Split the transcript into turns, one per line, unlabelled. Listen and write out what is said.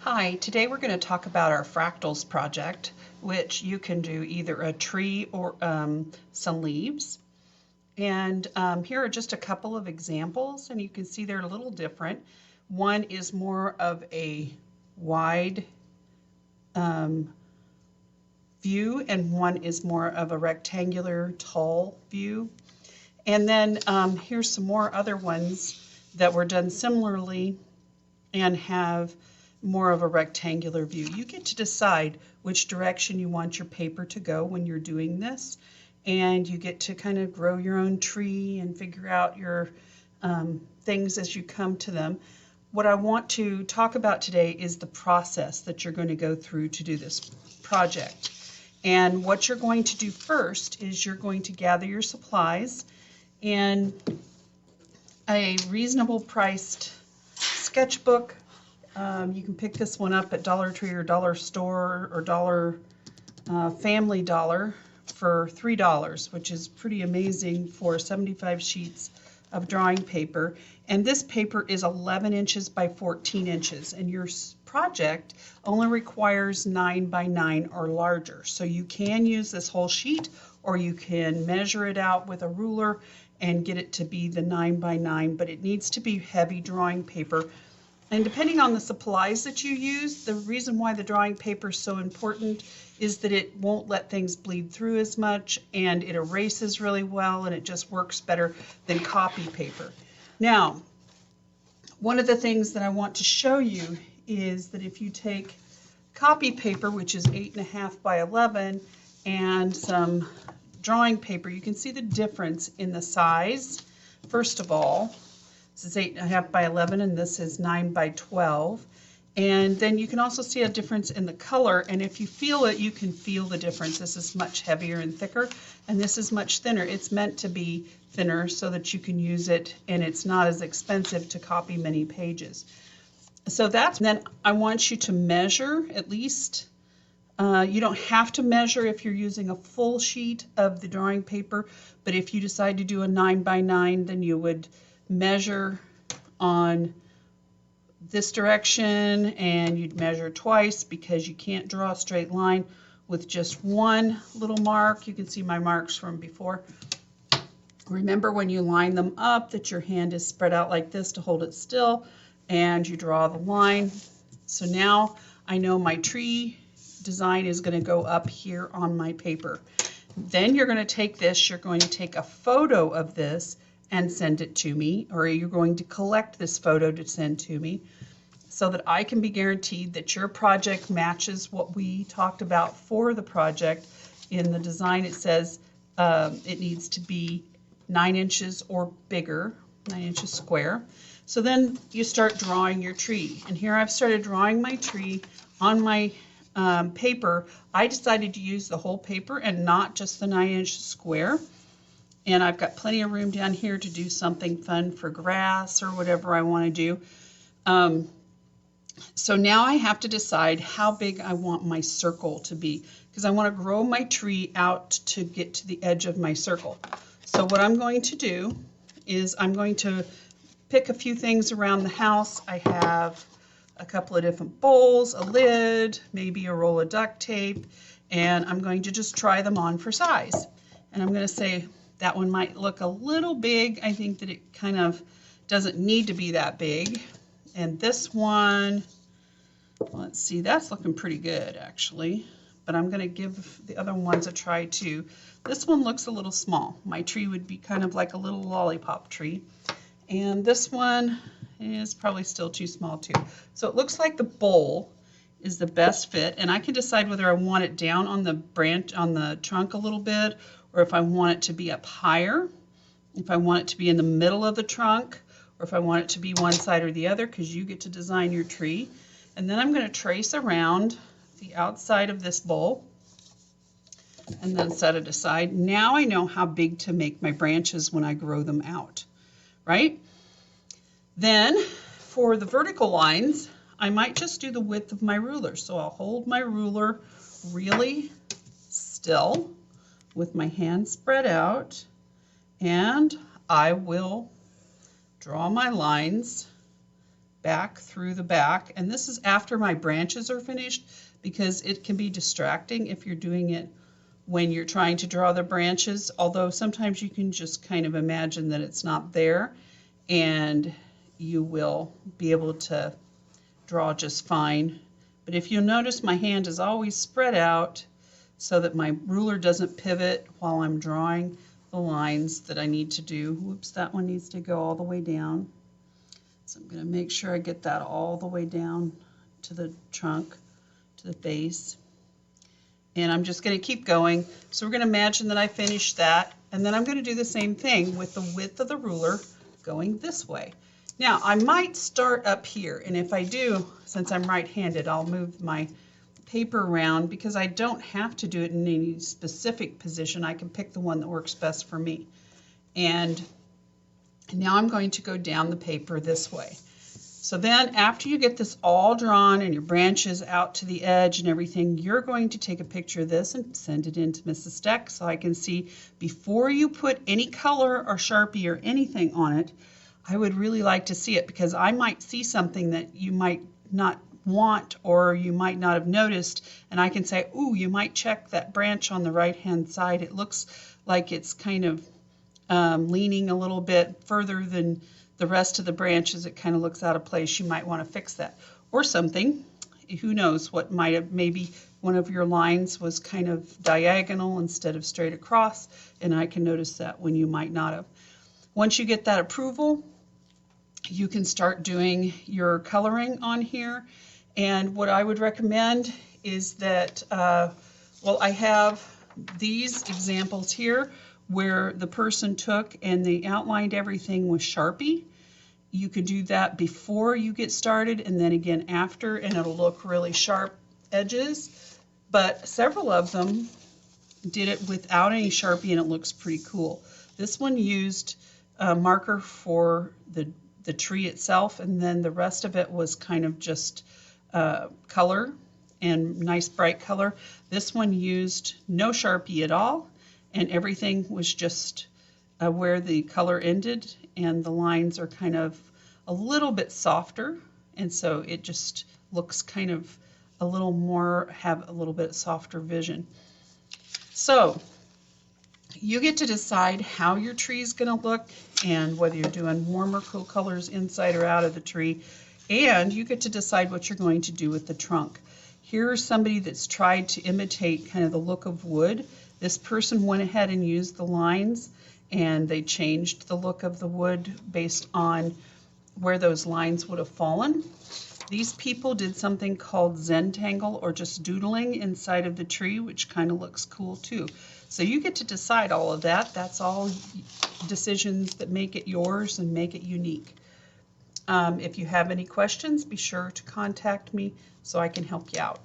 Hi, today we're going to talk about our fractals project, which you can do either a tree or some leaves. And here are just a couple of examples, and you can see they're a little different. One is more of a wide view, and one is more of a rectangular, tall view. And then here's some more other ones that were done similarly and have more of a rectangular view. You get to decide which direction you want your paper to go when you're doing this, and you get to kind of grow your own tree and figure out your things as you come to them. What I want to talk about today is the process that you're going to go through to do this project. And what you're going to do first is you're going to gather your supplies, and a reasonable priced sketchbook. You can pick this one up at Dollar Tree or Dollar Store or Family Dollar for $3, which is pretty amazing for 75 sheets of drawing paper. And this paper is 11 inches by 14 inches, and your project only requires 9 by 9 or larger. So you can use this whole sheet, or you can measure it out with a ruler and get it to be the 9 by 9, but it needs to be heavy drawing paper. And depending on the supplies that you use, the reason why the drawing paper is so important is that it won't let things bleed through as much, and it erases really well, and it just works better than copy paper. Now, one of the things that I want to show you is that if you take copy paper, which is 8.5 by 11, and some drawing paper, you can see the difference in the size. First of all, this is 8.5 by 11, and this is 9 by 12. And then you can also see a difference in the color, and if you feel it, you can feel the difference. This is much heavier and thicker, and this is much thinner. It's meant to be thinner so that you can use it, and it's not as expensive to copy many pages. So then I want you to measure at least. You don't have to measure if you're using a full sheet of the drawing paper, but if you decide to do a 9 by 9, then you would measure on this direction, and you'd measure twice because you can't draw a straight line with just one little mark. You can see my marks from before. Remember when you line them up that your hand is spread out like this to hold it still, and you draw the line. So now I know my tree design is going to go up here on my paper. Then you're going to take this, you're going to take a photo of this and send it to me, or you're going to collect this photo to send to me so that I can be guaranteed that your project matches what we talked about for the project. In the design it says it needs to be 9 inches or bigger, 9 inches square. So then you start drawing your tree, and here I've started drawing my tree on my paper. I decided to use the whole paper and not just the 9-inch square. And I've got plenty of room down here to do something fun for grass or whatever I want to do. So now I have to decide how big I want my circle to be, because I want to grow my tree out to get to the edge of my circle. So what I'm going to do is I'm going to pick a few things around the house. I have a couple of different bowls, a lid, maybe a roll of duct tape, and I'm going to just try them on for size. And I'm going to say, that one might look a little big. I think that it kind of doesn't need to be that big. And this one, let's see, that's looking pretty good actually. But I'm going to give the other ones a try too. This one looks a little small. My tree would be kind of like a little lollipop tree. And this one is probably still too small too. So it looks like the bowl is the best fit, and I can decide whether I want it down on the branch, on the trunk a little bit, or if I want it to be up higher, if I want it to be in the middle of the trunk, or if I want it to be one side or the other, because you get to design your tree. And then I'm going to trace around the outside of this bowl and then set it aside. Now I know how big to make my branches when I grow them out, right? Then for the vertical lines, I might just do the width of my ruler. So I'll hold my ruler really still with my hand spread out, and I will draw my lines back through the back. And this is after my branches are finished because it can be distracting if you're doing it when you're trying to draw the branches, although sometimes you can just kind of imagine that it's not there and you will be able to draw just fine. But if you'll notice, my hand is always spread out so that my ruler doesn't pivot while I'm drawing the lines that I need to do. Whoops, that one needs to go all the way down. So I'm going to make sure I get that all the way down to the trunk, to the base. And I'm just going to keep going. So we're going to imagine that I finished that, and then I'm going to do the same thing with the width of the ruler going this way. Now I might start up here, and if I do, since I'm right-handed, I'll move my paper around because I don't have to do it in any specific position. I can pick the one that works best for me. And now I'm going to go down the paper this way. So then after you get this all drawn and your branches out to the edge and everything, you're going to take a picture of this and send it in to Mrs. Steck so I can see before you put any color or Sharpie or anything on it. I would really like to see it because I might see something that you might not want or you might not have noticed, and I can say, ooh, you might check that branch on the right hand side. It looks like it's kind of leaning a little bit further than the rest of the branches. It kind of looks out of place. You might want to fix that or something. Who knows what might have, maybe one of your lines was kind of diagonal instead of straight across, and I can notice that when you might not have. Once you get that approval, you can start doing your coloring on here. And what I would recommend is that, well, I have these examples here where the person took and they outlined everything with Sharpie. You could do that before you get started and then again after, and it'll look really sharp edges. But several of them did it without any Sharpie and it looks pretty cool. This one used a marker for the tree itself, and then the rest of it was kind of just color and nice bright color. This one used no Sharpie at all, and everything was just where the color ended, and the lines are kind of a little bit softer, and so it just looks kind of a little more, have a little bit softer vision. So you get to decide how your tree is going to look and whether you're doing warm or cool colors inside or out of the tree, and you get to decide what you're going to do with the trunk. Here's somebody that's tried to imitate kind of the look of wood. This person went ahead and used the lines, and they changed the look of the wood based on where those lines would have fallen. These people did something called Zentangle, or just doodling inside of the tree, which kind of looks cool too. So you get to decide all of that. That's all decisions that make it yours and make it unique. If you have any questions, be sure to contact me so I can help you out.